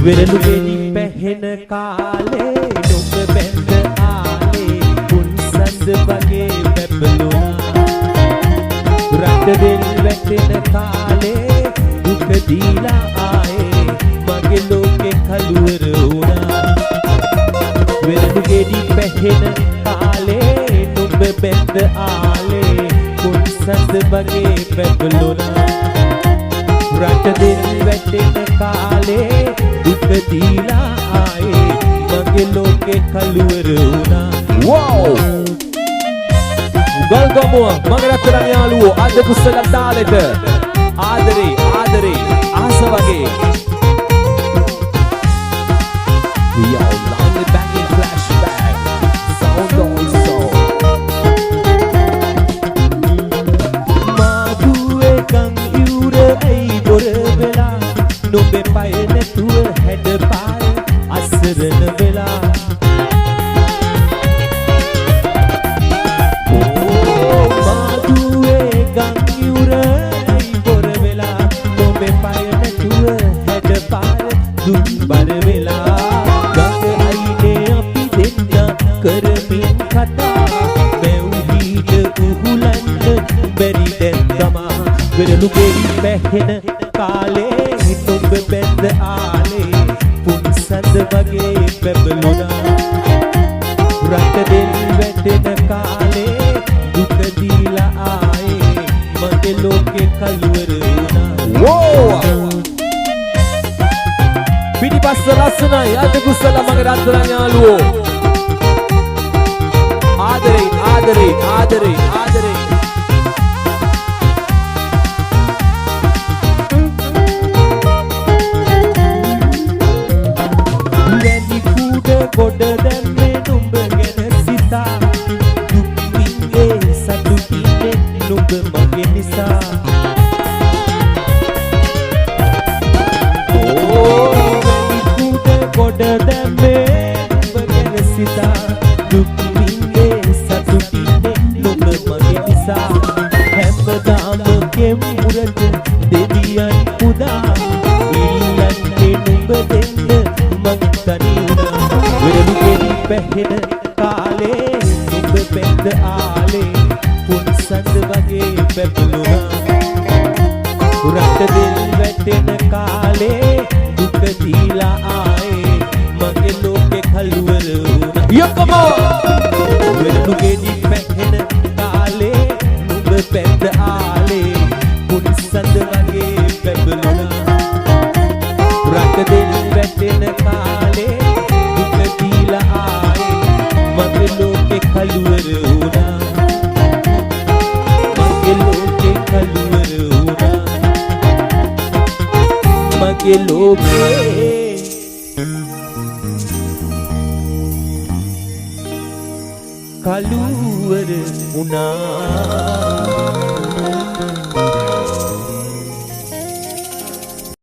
වෙරළු ගෙඩි පැහෙන කාලේ නුඹ බැඳ ආලේ පුන්සඳ වගේ බැබළුණා රට දෙල් වැටෙන කාලේ දුක දීලා ආයේ මගේ ලෝකේ කළුවර වුණා වෙරළු ගෙඩි පැහෙන කාලේ නුඹ බැඳ ආලේ පුන්සඳ වගේ බැබළුණා රට දෙල් වැටෙන කාලේ දුක දීලා ආයේ මගේ ලෝකේ කළුවර වුණා wow ගල්ගමුව මගේ රත්තරන් යාළුවෝ අද කුසල තාලෙට ආදරේ ආදරේ ආස වගේ yo lonely back in flashback sound on sound මාදුවේ කන් යුර ඇයි දොර වෙලා නොබේ පය නැතුව හැඩ පාය අසරණ වෙලා මාදුවේ ගම් යුර ඇයි බොර වෙලා නොබේ පය නැතුව හැඩ පාය දුක් බර වෙලා ගඟ අයිනේ අපි දෙන්න කරමින් කතා මෙව්හීට උහුලන්න බැරි දැන් තමා වෙරළු ගෙඩි පැහෙන කාලේ නුඹ බැඳ ආලේ පුන්සඳ වගේ බැබළුණා රට දෙල් වැටෙන කාලේ දුක දීලා ආයේ මගේ ලෝකේ කළුවර වුණා wow පිටිපස්ස ලස්සනයි අද කුසල මගේ රත්තරන් යාළුවෝ ආදරේ ආදරේ ආදරේ ආදරේ ගොඩ දැම්මේ නුඹ ගැන සිතා දුක් විඳේ සතුටින්නේ නුඹ මගේ නිසා ගොඩ දැම්මේ නුඹ ගැන සිතා දුක් විඳේ සතුටින්නේ නුඹ මගේ නිසා හැමදාම කෙමුරට දෙවියන් පුදා ඉල්ලන්නේ නුඹ දෙන්න මං තනි වෙරළු ගෙඩි පැහෙන කාලේ නුඹ බැඳ ආලේ පුන්සඳ වගේ බැබළුණා රට දෙල් වැටෙන කාලේ දුක දීලා ආයේ මගේ ලෝකේ කළුවර වුණා යකමෝ වෙරළු ගෙඩි පැහෙන කාලේ නුඹ බැඳ ආලේ පුන්සඳ වගේ බැබළුණා රට දෙල් වැටෙන කාලේ මගේ ලෝකේ කළුවර වුණා මගේ ලෝකේ කළුවර වුණා මගේ ලෝකේ කළුවර වුණා